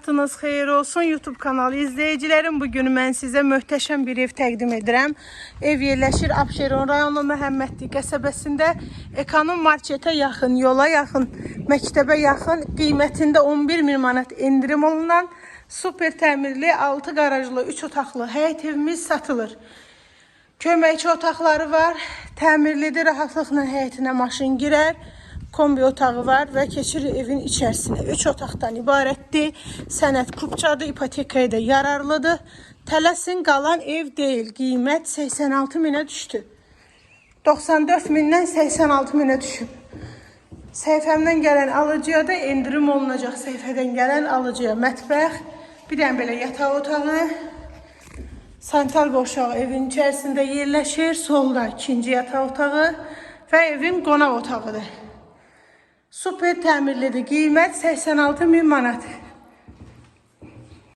Vaxtınız xeyir olsun YouTube kanalı izleyicilerim. Bugün mən sizə möhtəşəm bir ev təqdim edirəm. Ev yerləşir Abşeron rayonu Məhəmmədli qəsəbəsində. Ekonom marketə yaxın, yola yaxın, məktəbə yaxın, qiymətində 11.000 manat endirim olunan super təmirli 6 qarajlı 3 otaqlı həyət evimiz satılır. Köməkçi otaqları var, təmirlidir, rahatlıqla həyətinə maşın girər. Kombi otağı var və keçirir evin içərisinə. 3 otaqdan ibarətdir. Sənəd kupçadır, ipotekaya da yararlıdır. Tələsin qalan ev deyil. Qiymət 86 minə düşdü. 94 mindən 86 minə düşüb. Səhifəmdən gələn alıcıya da endirim olunacaq. Səhifədən gələn alıcıya mətbəx, bir dənə belə yataq otağı, sanitar boşağı evin içərisində yerləşir. Solda ikinci yataq otağı və evin qonaq otağıdır. Super təmirlidir. Qiymət 86.000 manat.